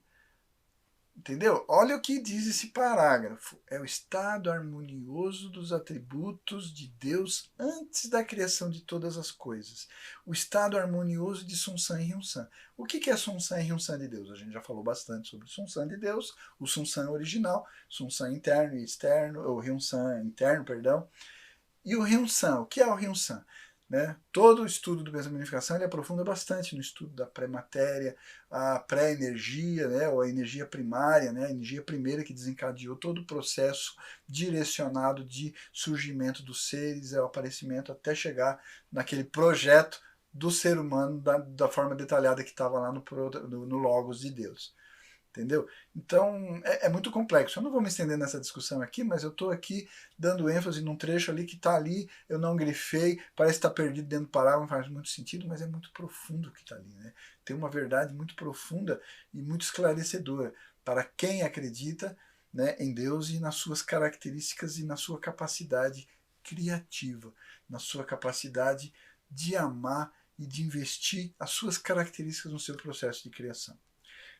Entendeu? Olha o que diz esse parágrafo. É o estado harmonioso dos atributos de Deus antes da criação de todas as coisas. O estado harmonioso de Sun-San e Ryun-San. O que é Sun-San e Ryun-San de Deus? A gente já falou bastante sobre Sun-San de Deus, o Sun-San original, Sun-San interno e externo, ou Ryun-San interno, perdão. E o Ryun-San, o que é o Ryun-San? Né? Todo o estudo do pensamento de unificação ele aprofunda bastante no estudo da pré-matéria, a pré-energia, né? Ou a energia primária, né? A energia primeira que desencadeou todo o processo direcionado de surgimento dos seres, o aparecimento até chegar naquele projeto do ser humano da forma detalhada que estava lá no Logos de Deus. Entendeu? Então, é muito complexo. Eu não vou me estender nessa discussão aqui, mas eu estou aqui dando ênfase num trecho ali que está ali, eu não grifei, parece estar perdido dentro do parágrafo, não faz muito sentido, mas é muito profundo o que está ali. Né? Tem uma verdade muito profunda e muito esclarecedora para quem acredita, né, em Deus e nas suas características e na sua capacidade criativa, na sua capacidade de amar e de investir as suas características no seu processo de criação.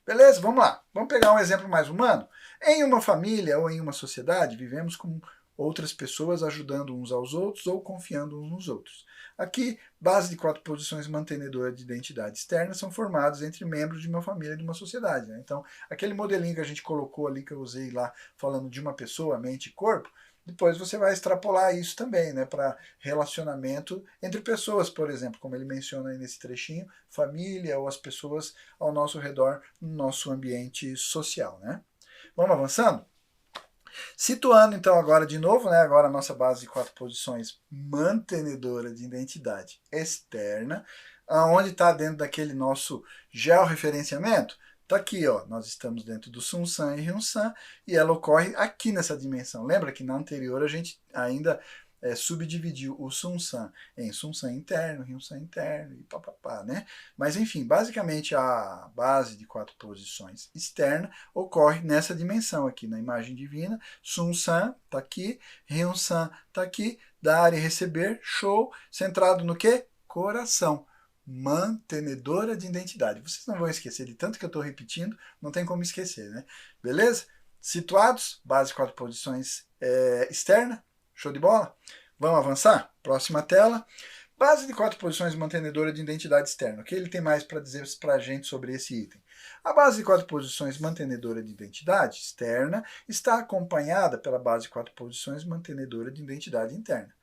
Beleza? Vamos lá. Vamos pegar um exemplo mais humano. Em uma família ou em uma sociedade, vivemos com outras pessoas ajudando uns aos outros ou confiando uns nos outros. Aqui, base de 4 posições mantenedoras de identidade externa são formadas entre membros de uma família e de uma sociedade. Né? Então, aquele modelinho que a gente colocou ali, que eu usei lá, falando de uma pessoa, mente e corpo, depois você vai extrapolar isso também, né, para relacionamento entre pessoas, por exemplo, como ele menciona aí nesse trechinho, família ou as pessoas ao nosso redor, no nosso ambiente social. Né? Vamos avançando? Situando então agora de novo, né, agora a nossa base de 4 posições mantenedora de identidade externa, aonde está dentro daquele nosso georreferenciamento? Está aqui, ó, nós estamos dentro do Sun-San e Hyun-San, e ela ocorre aqui nessa dimensão. Lembra que na anterior a gente ainda subdividiu o Sun-San em Sun-San interno, Hyun-San interno e papapá, né? Mas enfim, basicamente a base de 4 posições externa ocorre nessa dimensão aqui, na imagem divina. Sun-San está aqui, Hyun-San está aqui, dar e receber, show, centrado no quê? Coração. Mantenedora de identidade. Vocês não vão esquecer, de tanto que eu estou repetindo, não tem como esquecer, né? Beleza? Situados, base 4 posições externa, show de bola? Vamos avançar? Próxima tela. Base de 4 posições mantenedora de identidade externa. O que ele tem mais para dizer para a gente sobre esse item? A base de 4 posições mantenedora de identidade externa está acompanhada pela base de 4 posições mantenedora de identidade interna.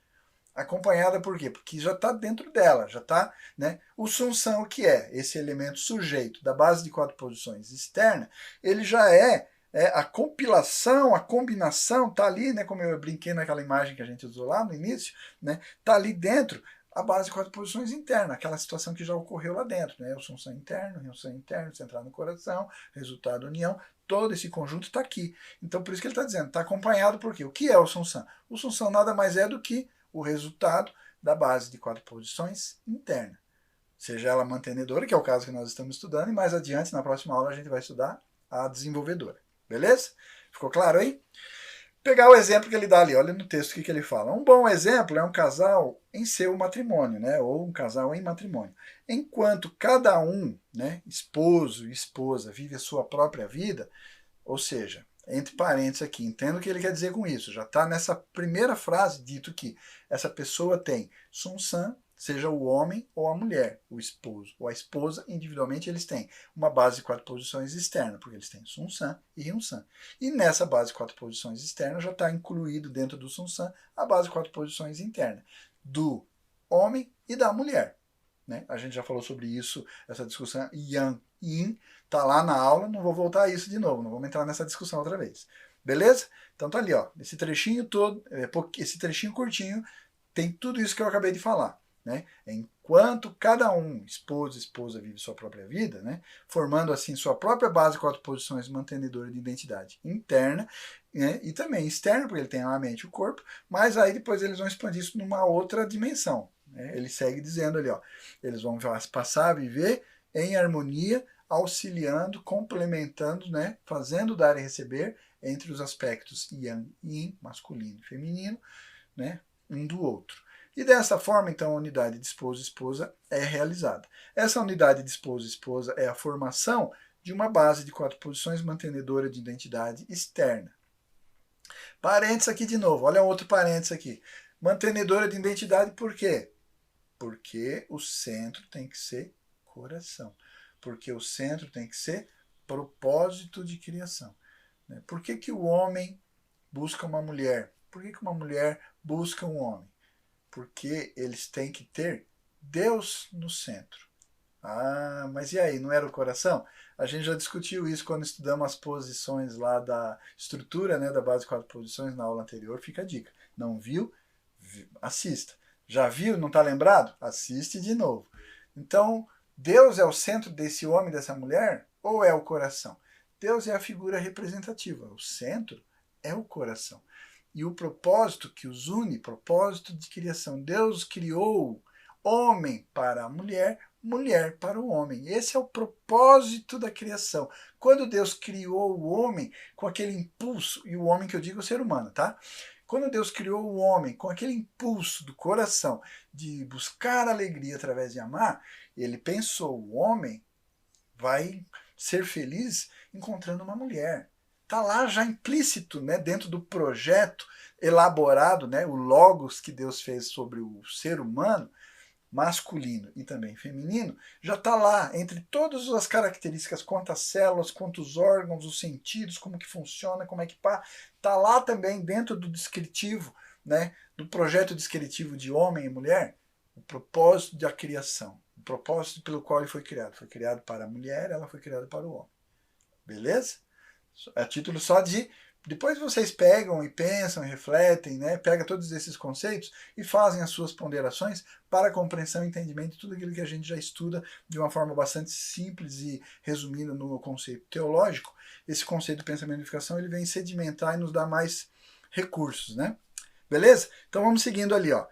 Acompanhada por quê? Porque já está dentro dela, já está, né? O Sun-San, o que é? Esse elemento sujeito da base de 4 posições externa, ele já a compilação, a combinação, está ali, né? Como eu brinquei naquela imagem que a gente usou lá no início, né? Está ali dentro a base de 4 posições interna, aquela situação que já ocorreu lá dentro, né? O Sun-San interno, o Hyun-San interno, centrado no coração, resultado união, todo esse conjunto está aqui. Então, por isso que ele está dizendo, está acompanhado por quê? O que é o Sun-San? O Sun-San nada mais é do que o resultado da base de 4 posições interna. Seja ela mantenedora, que é o caso que nós estamos estudando, e mais adiante, na próxima aula, a gente vai estudar a desenvolvedora. Beleza? Ficou claro aí? Pegar o exemplo que ele dá ali, olha no texto o que ele fala. Um bom exemplo é um casal em seu matrimônio, né? Ou um casal em matrimônio. Enquanto cada um, né, esposo e esposa, vive a sua própria vida, ou seja, entre parênteses aqui, entendo o que ele quer dizer com isso. Já está nessa primeira frase dito que essa pessoa tem Sun-San, seja o homem ou a mulher, o esposo ou a esposa, individualmente eles têm uma base de 4 posições externa, porque eles têm Sun-San e Hyun-San. E nessa base de 4 posições externas já está incluído dentro do Sun-San a base de 4 posições interna do homem e da mulher. Né? A gente já falou sobre isso, essa discussão Yang Yin, tá lá na aula, não vou voltar a isso de novo, não vamos entrar nessa discussão outra vez. Beleza? Então tá ali, ó, esse trechinho todo, esse trechinho curtinho, tem tudo isso que eu acabei de falar. Né? Enquanto cada um, esposo e esposa, vive sua própria vida, né? Formando assim sua própria base de 4 posições mantenedora de identidade interna, né? E também externa, porque ele tem a mente e o corpo, mas aí depois eles vão expandir isso numa outra dimensão. Né? Ele segue dizendo ali, ó, eles vão passar a viver em harmonia, auxiliando, complementando, né? Fazendo dar e receber entre os aspectos yang e yin, masculino e feminino, né? Um do outro. E dessa forma, então, a unidade de esposo e esposa é realizada. Essa unidade de esposo e esposa é a formação de uma base de 4 posições mantenedora de identidade externa. Parênteses aqui de novo, olha outro parênteses aqui. Mantenedora de identidade por quê? Porque o centro tem que ser coração. Porque o centro tem que ser propósito de criação. Por que o homem busca uma mulher? Por que uma mulher busca um homem? Porque eles têm que ter Deus no centro. Ah, mas e aí, não era o coração? A gente já discutiu isso quando estudamos as posições lá da estrutura, né, da base de 4 posições na aula anterior. Fica a dica. Não viu? Assista. Já viu? Não está lembrado? Assiste de novo. Então, Deus é o centro desse homem, dessa mulher, ou é o coração? Deus é a figura representativa, o centro é o coração. E o propósito que os une, propósito de criação. Deus criou homem para a mulher, mulher para o homem. Esse é o propósito da criação. Quando Deus criou o homem com aquele impulso, e o homem que eu digo é o ser humano, tá? Quando Deus criou o homem com aquele impulso do coração de buscar alegria através de amar, ele pensou, o homem vai ser feliz encontrando uma mulher. Está lá já implícito, né, dentro do projeto elaborado, né, o logos que Deus fez sobre o ser humano, masculino e também feminino, já está lá, entre todas as características, quantas células, quantos órgãos, os sentidos, como que funciona, como é que pá, está lá também dentro do descritivo, né, do projeto descritivo de homem e mulher, o propósito da criação, o propósito pelo qual ele foi criado. Foi criado para a mulher, ela foi criada para o homem. Beleza? A título só de... Depois vocês pegam e pensam e refletem, né? Pegam todos esses conceitos e fazem as suas ponderações para a compreensão e entendimento de tudo aquilo que a gente já estuda de uma forma bastante simples e resumida no conceito teológico. Esse conceito do pensamento e unificação, ele vem sedimentar e nos dar mais recursos, né? Beleza? Então vamos seguindo ali, ó.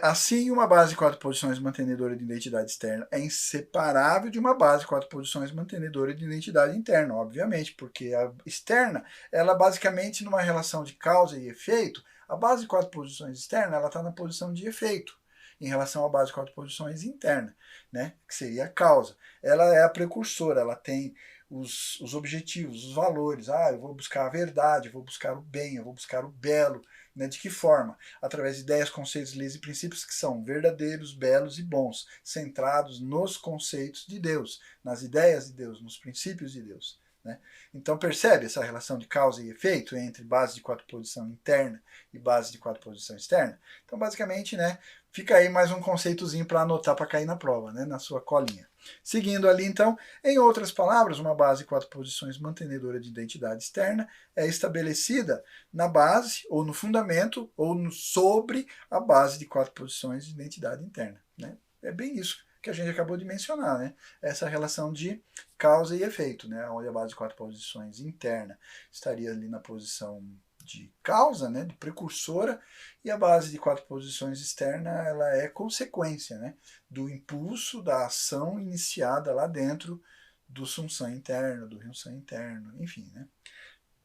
Assim, uma base de 4 posições mantenedora de identidade externa é inseparável de uma base de 4 posições mantenedora de identidade interna, obviamente, porque a externa, ela basicamente numa relação de causa e efeito, a base de 4 posições externa, ela está na posição de efeito, em relação à base de 4 posições interna, né, que seria a causa. Ela é a precursora, ela tem os objetivos, os valores. Eu vou buscar a verdade, eu vou buscar o bem, eu vou buscar o belo. Né? De que forma? Através de ideias, conceitos, leis e princípios que são verdadeiros, belos e bons, centrados nos conceitos de Deus, nas ideias de Deus, nos princípios de Deus. Né? Então percebe essa relação de causa e efeito entre base de 4 posição interna e base de 4 posição externa? Então basicamente, né, fica aí mais um conceitozinho para anotar para cair na prova, né, na sua colinha. Seguindo ali então, em outras palavras, uma base de 4 posições mantenedora de identidade externa é estabelecida na base, ou no fundamento, ou sobre a base de 4 posições de identidade interna. Né? É bem isso que a gente acabou de mencionar, né? Essa relação de causa e efeito, né? Onde a base de 4 posições interna estaria ali na posição de causa, né? De precursora, e a base de 4 posições externa, ela é consequência, né? Do impulso, da ação iniciada lá dentro do Sum-Sam interno, do Ryun-Sam interno, enfim, né?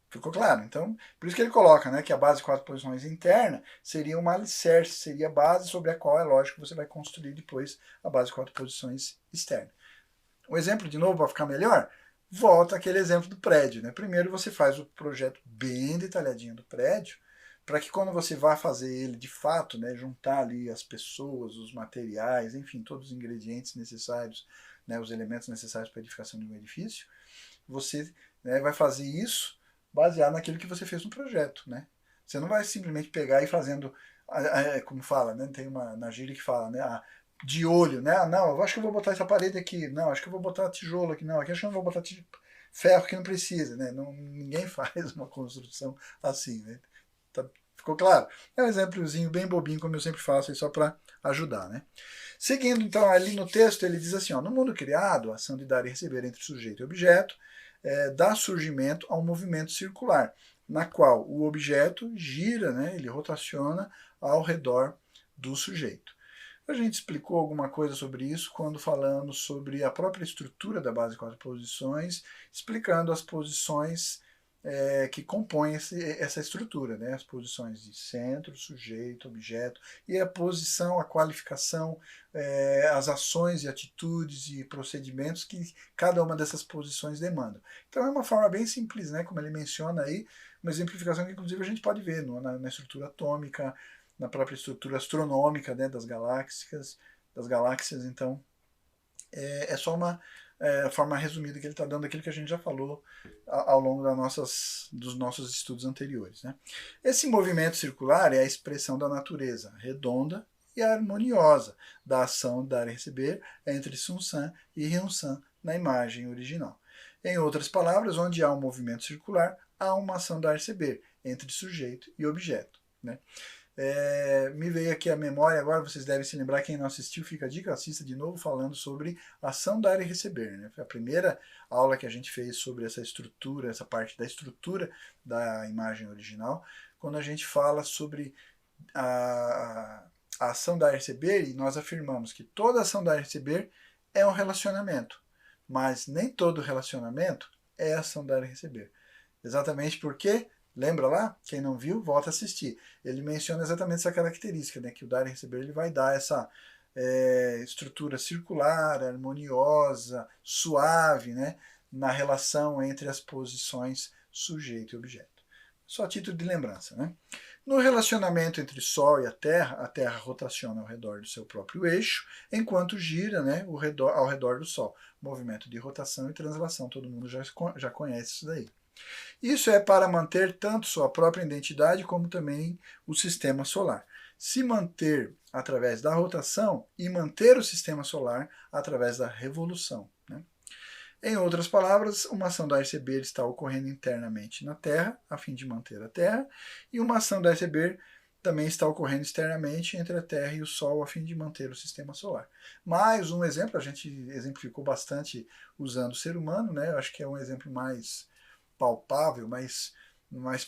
Ficou claro? Então, por isso que ele coloca, né, que a base de 4 posições interna seria uma alicerce, seria a base sobre a qual é lógico que você vai construir depois a base de 4 posições externa. O exemplo, de novo, para ficar melhor, volta aquele exemplo do prédio. Né? Primeiro você faz o projeto bem detalhadinho do prédio, para que quando você vá fazer ele de fato, né, juntar ali as pessoas, os materiais, enfim, todos os ingredientes necessários, né, os elementos necessários para a edificação de um edifício, você, né, vai fazer isso baseado naquilo que você fez no projeto, né? Você não vai simplesmente pegar e fazendo, como fala, né? Tem uma na gíria que fala, né? De olho, né? Não, eu acho que eu vou botar essa parede aqui. Não, acho que eu vou botar tijolo aqui. Não, aqui acho que eu não vou botar ferro que não precisa, né? Não, ninguém faz uma construção assim, né? Tá, ficou claro? É um exemplozinho bem bobinho, como eu sempre faço, só para ajudar, né? Seguindo, então, ali no texto, ele diz assim, ó, no mundo criado, a ação de dar e receber entre sujeito e objeto dá surgimento a um movimento circular, na qual o objeto gira, né, ele rotaciona ao redor do sujeito. A gente explicou alguma coisa sobre isso quando falamos sobre a própria estrutura da base de 4 posições, explicando as posições que compõem essa estrutura, né? As posições de centro, sujeito, objeto, e a posição, a qualificação, as ações e atitudes e procedimentos que cada uma dessas posições demanda. Então é uma forma bem simples, né? Como ele menciona aí, uma exemplificação que inclusive a gente pode ver na estrutura atômica, na própria estrutura astronômica, né, das galáxias, então é só uma forma resumida que ele está dando daquilo que a gente já falou ao longo dos nossos estudos anteriores. Né? Esse movimento circular é a expressão da natureza redonda e harmoniosa da ação dar e receber entre Sum-Sam e Ryun-Sam na imagem original. Em outras palavras, onde há um movimento circular, há uma ação dar e receber entre sujeito e objeto. Né? Me veio aqui a memória agora, vocês devem se lembrar, quem não assistiu, fica a dica, assista de novo, falando sobre ação, dar e receber. Né? Foi a primeira aula que a gente fez sobre essa estrutura, essa parte da estrutura da imagem original, quando a gente fala sobre a ação dar e receber, e nós afirmamos que toda ação dar e receber é um relacionamento, mas nem todo relacionamento é ação dar e receber. Exatamente porque, lembra lá? Quem não viu, volta a assistir. Ele menciona exatamente essa característica, né? Que o dar e receber ele vai dar essa estrutura circular, harmoniosa, suave, né? Na relação entre as posições sujeito e objeto. Só a título de lembrança, né? No relacionamento entre Sol e a Terra rotaciona ao redor do seu próprio eixo, enquanto gira, né, ao redor do Sol. Movimento de rotação e translação, todo mundo já conhece isso daí. Isso é para manter tanto sua própria identidade como também o sistema solar. Se manter através da rotação e manter o sistema solar através da revolução. Né? Em outras palavras, uma ação da receber está ocorrendo internamente na Terra, a fim de manter a Terra, e uma ação da receber também está ocorrendo externamente entre a Terra e o Sol, a fim de manter o sistema solar. Mais um exemplo, a gente exemplificou bastante usando o ser humano, né? Eu acho que é um exemplo mais palpável, mais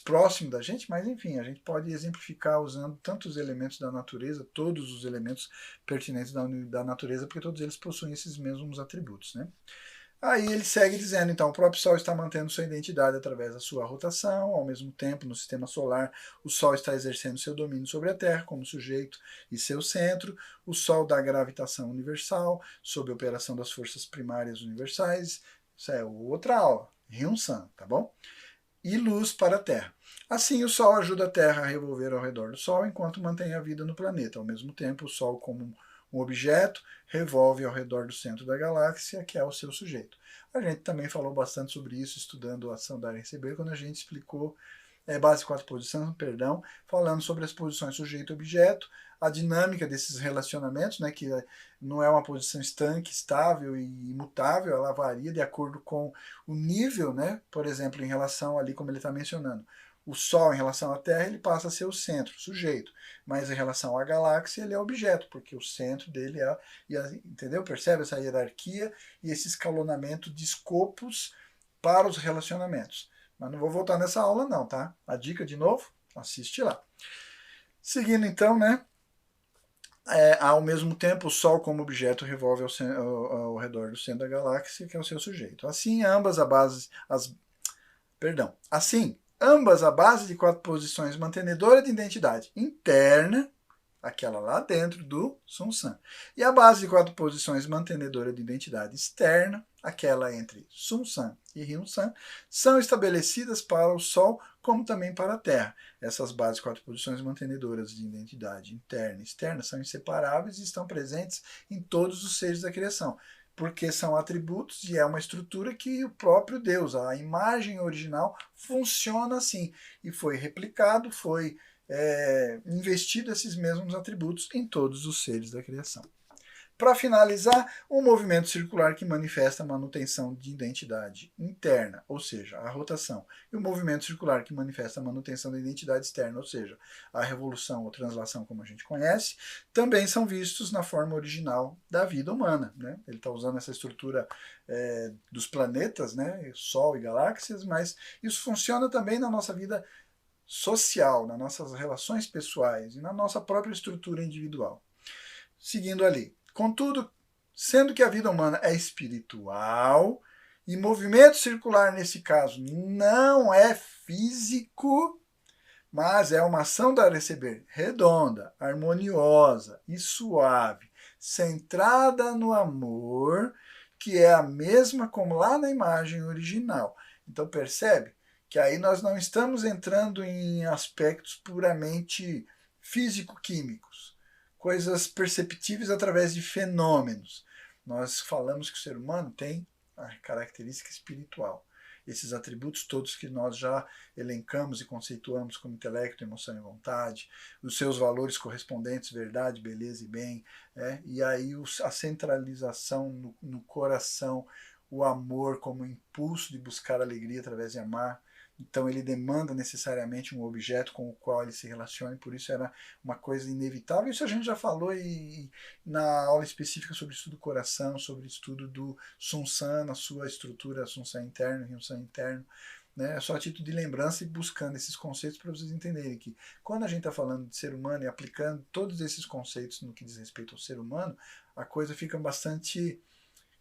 próximo da gente, mas enfim, a gente pode exemplificar usando tantos elementos da natureza, todos os elementos pertinentes da natureza, porque todos eles possuem esses mesmos atributos, né? Aí ele segue dizendo, então, o próprio Sol está mantendo sua identidade através da sua rotação, ao mesmo tempo, no sistema solar, o Sol está exercendo seu domínio sobre a Terra como sujeito e seu centro, o Sol da gravitação universal, sob a operação das forças primárias universais, isso é outra aula, Hyun-san, tá bom? E luz para a Terra. Assim, o Sol ajuda a Terra a revolver ao redor do Sol, enquanto mantém a vida no planeta. Ao mesmo tempo, o Sol, como um objeto, revolve ao redor do centro da galáxia, que é o seu sujeito. A gente também falou bastante sobre isso, estudando a ação dar e receber, quando a gente explicou base 4 posições, falando sobre as posições sujeito-objeto, a dinâmica desses relacionamentos, né, que não é uma posição estanque, estável e imutável, ela varia de acordo com o nível, né, por exemplo, em relação ali, como ele está mencionando, o Sol em relação à Terra, ele passa a ser o centro, sujeito, mas em relação à galáxia, ele é objeto, porque o centro dele é, entendeu? Percebe essa hierarquia e esse escalonamento de escopos para os relacionamentos. Mas não vou voltar nessa aula não, tá? A dica de novo, assiste lá. Seguindo então, né? Ao mesmo tempo, o Sol como objeto revolve ao redor do centro da galáxia, que é o seu sujeito. Assim, ambas a base de 4 posições mantenedora de identidade interna, aquela lá dentro do Sun-San, e a base de 4 posições mantenedora de identidade externa, aquela entre Sun-San e Hyun-San, são estabelecidas para o Sol como também para a Terra. Essas bases 4 posições mantenedoras de identidade interna e externa são inseparáveis e estão presentes em todos os seres da criação, porque são atributos e é uma estrutura que o próprio Deus, a imagem original, funciona assim. E foi replicado, foi investido esses mesmos atributos em todos os seres da criação. Para finalizar, um movimento circular que manifesta a manutenção de identidade interna, ou seja, a rotação, e o movimento circular que manifesta a manutenção da identidade externa, ou seja, a revolução ou translação, como a gente conhece, também são vistos na forma original da vida humana. Né? Ele está usando essa estrutura dos planetas, né? Sol e galáxias, mas isso funciona também na nossa vida social, nas nossas relações pessoais e na nossa própria estrutura individual. Seguindo ali. Contudo, sendo que a vida humana é espiritual e movimento circular, nesse caso, não é físico, mas é uma ação da receber redonda, harmoniosa e suave, centrada no amor, que é a mesma como lá na imagem original. Então percebe que aí nós não estamos entrando em aspectos puramente físico-químicos, coisas perceptíveis através de fenômenos. Nós falamos que o ser humano tem a característica espiritual. Esses atributos todos que nós já elencamos e conceituamos como intelecto, emoção e vontade, os seus valores correspondentes, verdade, beleza e bem, e aí a centralização no coração, o amor como impulso de buscar alegria através de amar, então ele demanda necessariamente um objeto com o qual ele se relacione, por isso era uma coisa inevitável. Isso a gente já falou na aula específica sobre estudo do coração, sobre o estudo do Sun San, na sua estrutura Sun San interno, Rin San interno. Né? Só a título de lembrança e buscando esses conceitos para vocês entenderem que quando a gente está falando de ser humano e aplicando todos esses conceitos no que diz respeito ao ser humano, a coisa fica bastante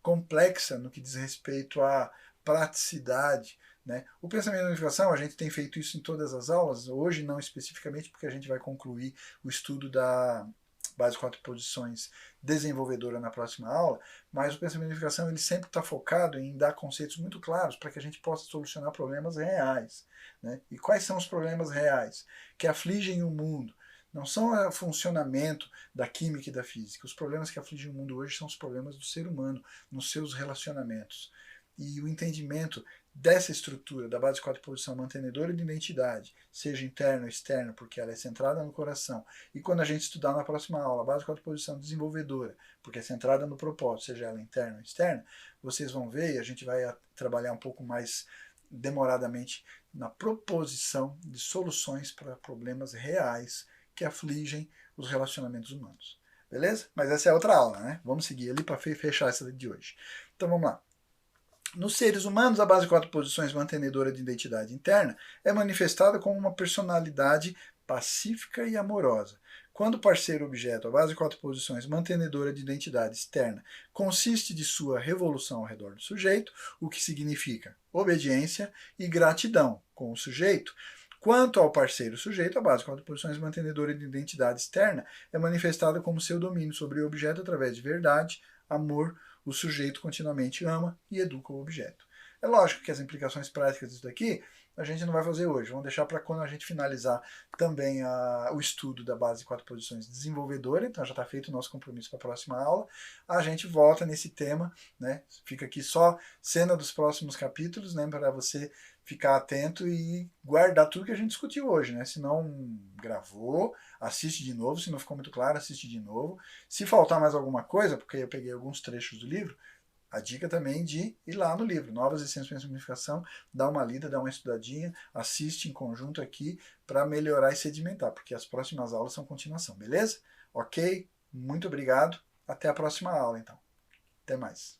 complexa no que diz respeito à praticidade. Né? O pensamento da unificação, a gente tem feito isso em todas as aulas, hoje não especificamente porque a gente vai concluir o estudo da base 4 posições desenvolvedora na próxima aula, mas o pensamento de unificação ele sempre está focado em dar conceitos muito claros para que a gente possa solucionar problemas reais. Né? E quais são os problemas reais que afligem o mundo? Não são o funcionamento da química e da física. Os problemas que afligem o mundo hoje são os problemas do ser humano, nos seus relacionamentos. E o entendimento dessa estrutura, da base 4 posição mantenedora de identidade, seja interna ou externa, porque ela é centrada no coração, e quando a gente estudar na próxima aula, a base 4 posição desenvolvedora, porque é centrada no propósito, seja ela interna ou externa, vocês vão ver, e a gente vai trabalhar um pouco mais demoradamente na proposição de soluções para problemas reais que afligem os relacionamentos humanos. Beleza? Mas essa é outra aula, né? Vamos seguir ali para fechar essa de hoje. Então vamos lá. Nos seres humanos, a base 4 posições mantenedora de identidade interna é manifestada como uma personalidade pacífica e amorosa. Quando o parceiro-objeto, a base 4 posições mantenedora de identidade externa, consiste de sua revolução ao redor do sujeito, o que significa obediência e gratidão com o sujeito. Quanto ao parceiro-sujeito, a base 4 posições mantenedora de identidade externa é manifestada como seu domínio sobre o objeto através de verdade, amor. O sujeito continuamente ama e educa o objeto. É lógico que as implicações práticas disso daqui a gente não vai fazer hoje. Vamos deixar para quando a gente finalizar também o estudo da base 4 posições desenvolvedora. Então já está feito o nosso compromisso para a próxima aula. A gente volta nesse tema. Né? Fica aqui só cena dos próximos capítulos, né, para você ficar atento e guardar tudo que a gente discutiu hoje. Né? Se não gravou, assiste de novo. Se não ficou muito claro, assiste de novo. Se faltar mais alguma coisa, porque eu peguei alguns trechos do livro, a dica também de ir lá no livro, Novas Essências para a Unificação, dá uma lida, dá uma estudadinha, assiste em conjunto aqui para melhorar e sedimentar, porque as próximas aulas são continuação, beleza? Ok? Muito obrigado. Até a próxima aula, então. Até mais.